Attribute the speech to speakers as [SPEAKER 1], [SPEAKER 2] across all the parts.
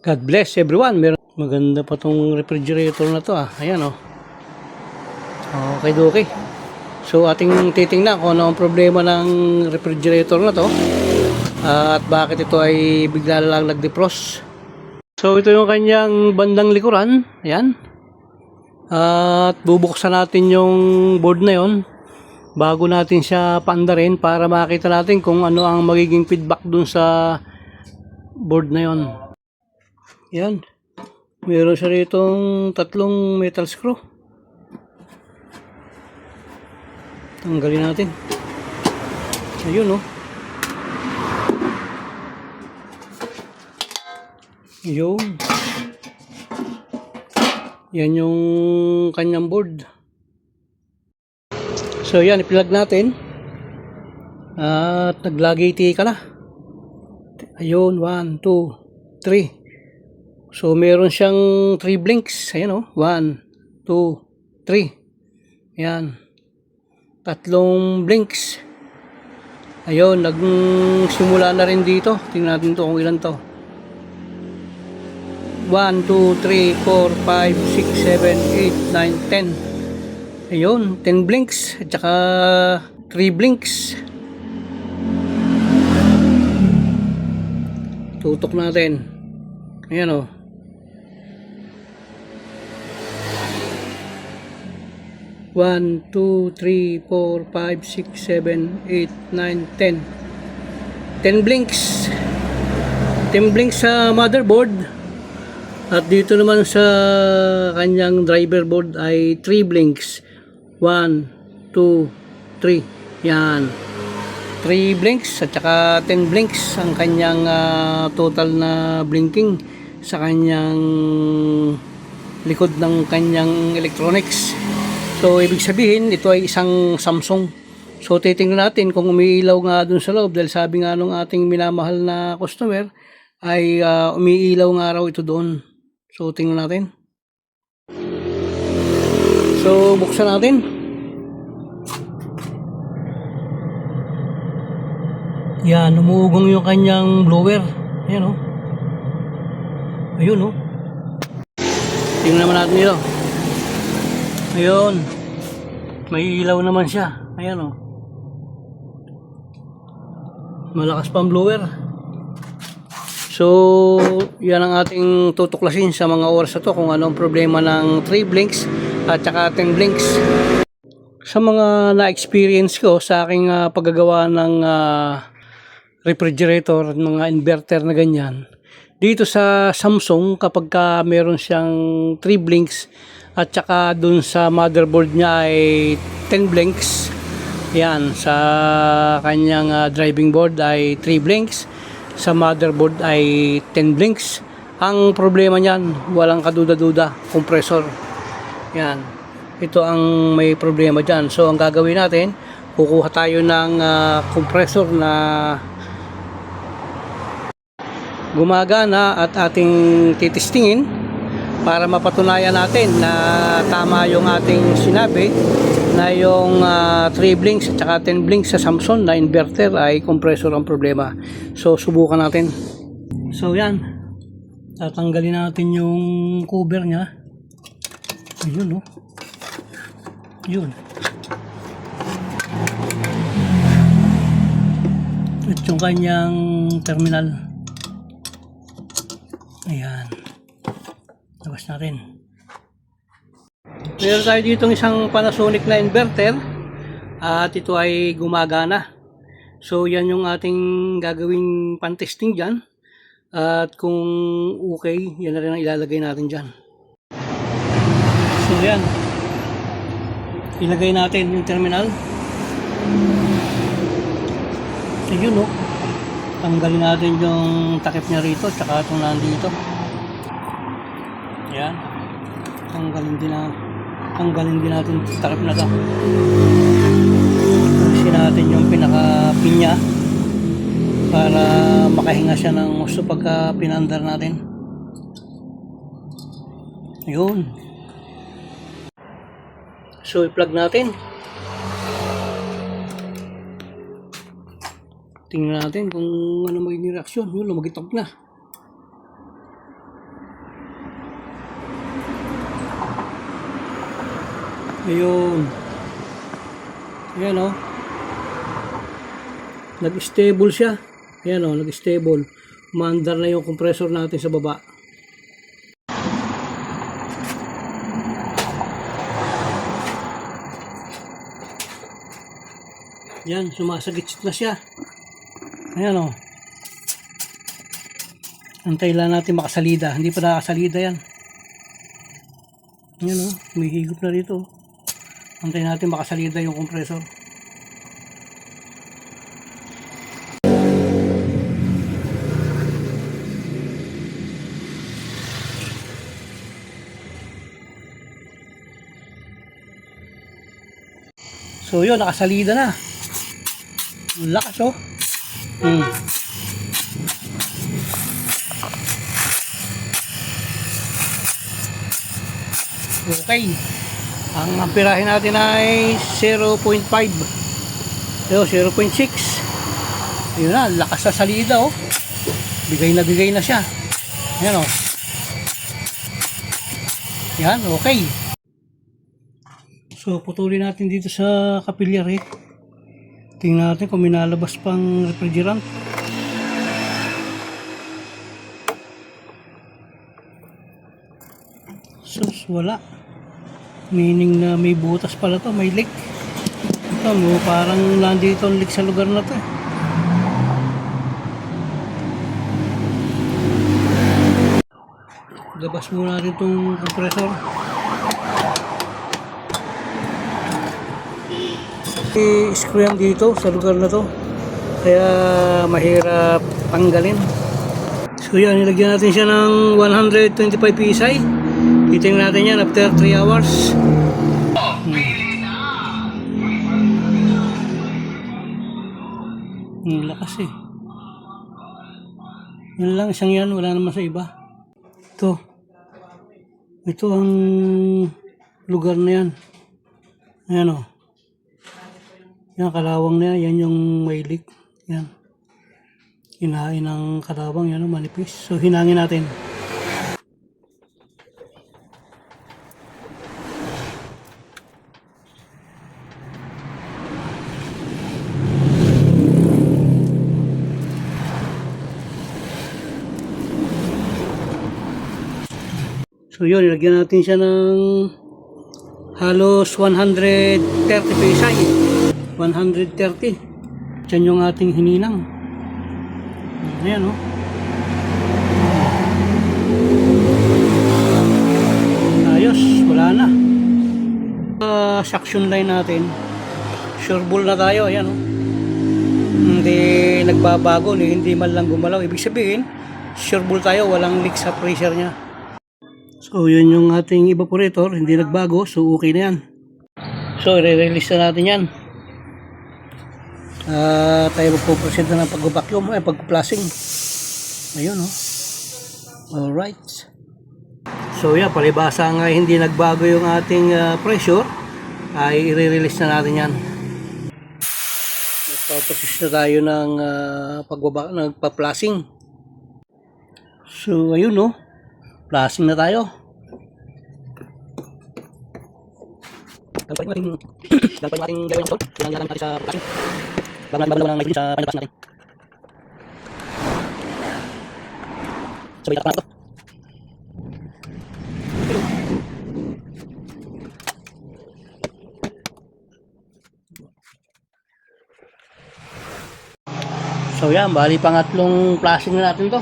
[SPEAKER 1] God bless everyone. Maganda pa tong refrigerator na to Ayan Okay, okay. So ating titingnan kung ano ang problema ng refrigerator na to. At bakit ito ay bigla lang nag-defrost. So ito yung kanyang bandang likuran. Ayan. At bubuksan natin yung board na yon bago natin siya paandarin para makita natin kung ano ang magiging feedback dun sa board na yon. Yan. Meron siya ritong tatlong metal screw. Tanggalin natin. Ayun Yun. Yan yung kanyang board. So yan, i-plug natin. At naglagay ka na. Ayun, 1, 2, 3. So, meron siyang 3 blinks. Ayan 1, 2, 3. Ayan. Tatlong blinks. Ayun, nagsimula na rin dito. Tingnan natin to kung ilan to. 1, 2, 3, 4, 5, 6, 7, 8, 9, 10. Ayun, 10 blinks. At saka 3 blinks. Tutok natin. Ayan 1, 2, 3, 4, 5, 6, 7, 8, 9, 10. 10 blinks. 10 blinks sa motherboard. At dito naman sa kanyang driver board ay 3 blinks. 1, 2, 3. Yan. 3 blinks at saka 10 blinks ang kanyang total na blinking sa kanyang likod ng kanyang electronics. So, ibig sabihin, ito ay isang Samsung. So, titingnan natin kung umiilaw nga dun sa loob dahil sabi nga nung ating minamahal na customer ay umiilaw nga raw ito doon. So, tingnan natin. So, buksan natin. Yan, umuugong yung kanyang blower. Ayan Ayun tingnan naman natin ito. Ayun. May ilaw naman siya. Ayan malakas pa ang blower. So, yan ang ating tutuklasin sa mga oras na to kung anong problema ng 3 blinks at saka 10 blinks. Sa mga na-experience ko sa aking paggagawa ng refrigerator, mga inverter na ganyan. Dito sa Samsung, kapag meron siyang 3 blinks at saka dun sa motherboard niya ay 10 blinks. Yan, sa kanyang driving board ay 3 blinks. Sa motherboard ay 10 blinks. Ang problema niyan, walang kaduda-duda, compressor. Yan. Ito ang may problema dyan. So, ang gagawin natin, kukuha tayo ng compressor na gumagana at ating titistingin para mapatunayan natin na tama yung ating sinabi na yung 3 blinks at saka 10 blinks sa Samsung na inverter ay compressor ang problema. So, subukan natin. So, yan. Tatanggalin natin yung cover niya. Ayun Yun. At yung kanyang terminal. Ayan. Labas natin. Meron tayo dito isang Panasonic na inverter at ito ay gumagana. So yan yung ating gagawing pan-testing dyan. At kung okay, yan na rin ang ilalagay natin dyan. So yan. Ilagay natin yung terminal. Ayun tanggalin natin yung takip niya rito tsaka itong nandito. Yan. Tanggalin din natin yung takip na ito. Alisin natin yung pinaka-pinya para makahinga siya ng gusto pagka pinandar natin. Ayun. So, i-plug natin. Tingnan natin kung ano magiging reaksyon. Yun, lumagitok na. Ayun. Ayan o. Nag-stable siya. Ayan o, nag-stable. Umaandar na yung compressor natin sa baba. Yan, sumasagitsit na siya. Ayan o. Antay lang natin makasalida. Hindi pa nakasalida yan. Ayan o, may higop na dito. Antay natin makasalida yung compressor. So yun, nakasalida na. Ang lakas oh. Okay. Ang amperahe natin ay 0.5. So 0.6. Ayun na, lakas sa salida oh. Bigay na siya. Ayan oh. Yan, okay. So putulin natin dito sa capillary. Tingnan natin kung may nalabas pang refrigerant. Sus, wala. Meaning na may butas pala to, may leak. Ito mo, parang nandito ang leak sa lugar na to. Labas muna natin itong compressor. I-screw yan dito sa lugar na to. Kaya mahirap tanggalin. So yan, nilagyan natin siya ng 125 PSI. Titingnan natin yan after 3 hours. Lakas eh. Yan lang, isang yan, wala naman sa iba. Ito ang lugar na yan. Ayan o. Yan, kalawang na yan. Yan yung may leak. Yan. Hinain ng kalawang. Yan o, manipis. So, hinangin natin. So, yun. Ilagyan natin siya ng halos 130 PSI. 130. Diyan yung ating hininang. Ayan o. Ayos, wala na. Suction line natin. Sureball na tayo. Ayan o. Hindi nagbabago, hindi man lang gumalaw. Ibig sabihin, sureball tayo, walang leak sa pressure niya. So yun yung ating evaporator, hindi nagbago, so okay na yan. So i-release na natin yan. Tayo magpo-proceed na ng pag-vacuum, pag-flushing. Ayun o. Alright. So yan, palibasa nga hindi nagbago yung ating pressure, ay i-release na natin yan. Magpo-proceed na tayo ng pagpa-flushing. So ayun o. Flushing na tayo. Gagawin natin gawin ito. Kailangan natin sa flushing. Bago natin ng may sa panabas natin. Sabay tapan natin ito. So yan, bali pangatlong flushing na natin to.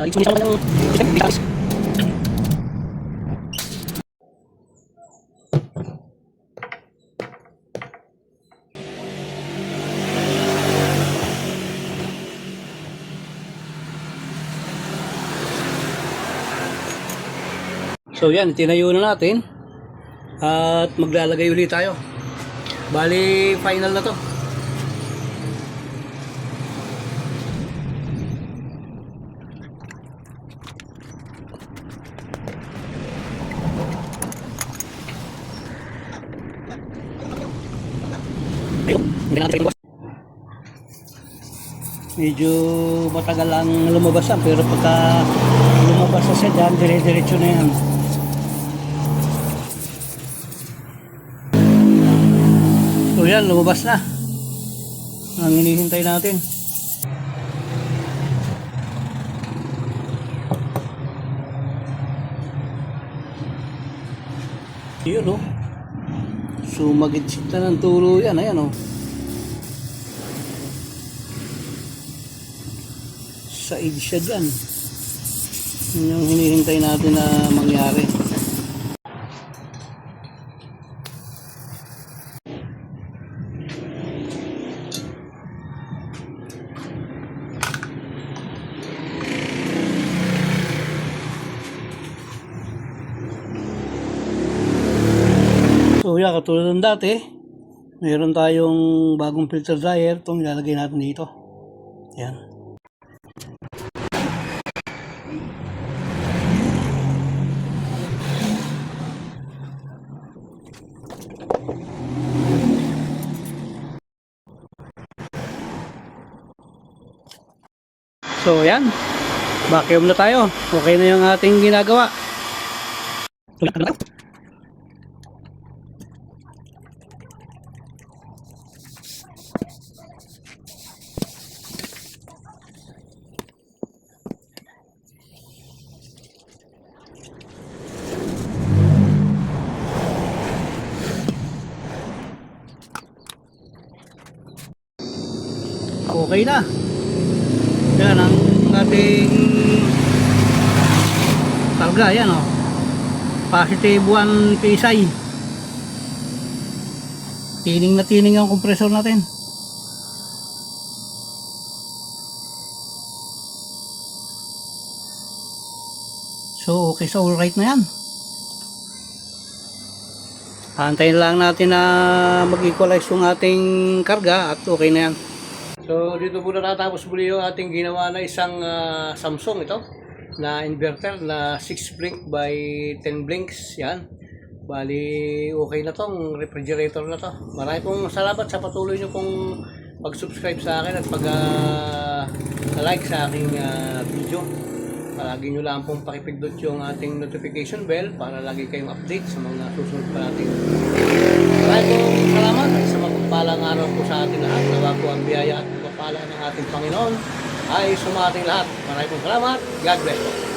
[SPEAKER 1] Ito niya ng bigas. So yan, tinayo na natin at maglalagay ulit tayo. Bali final na to. medyo matagal ang lumabas yan, pero pagka lumabas na siya dyan, dire-diretso na yan. So yan, lumabas na ang hinihintay natin. Yun, oh. So magitsit na ng tulo yan, ayan, oh. Said siya dyan. Yun yung hinihintay natin na mangyari. So yeah, katulad ng dati, mayroon tayong bagong filter dryer. Itong ilalagay natin dito. Yan. So yan, vacuum na tayo. Okay na yung ating ginagawa. Okay na. Yan ang ating targa, yan, oh. Positive 1 PSI. Tining na tining ang compressor natin. So okay, so all right na yan. Antayin lang natin na mag-equalize yung ating karga at okay na yan. So dito muna natapos muli yung ating ginawa na isang Samsung ito na inverter na 6 blink by 10 blinks. Yan, bali okay na tong refrigerator na to. Maraming pong salamat sa patuloy nyo pong pag-subscribe sa akin at pag-like sa aking video. Palagi nyo lang pong pakipindot yung ating notification bell para lagi kayong update sa mga susunod pa natin. Maraming pong salamat at sa mapagpalang araw po sa ating lahat. Nawa po ang biyaya at pagpapala ng ating Panginoon ay sumating lahat. Maraming pong salamat. God bless po.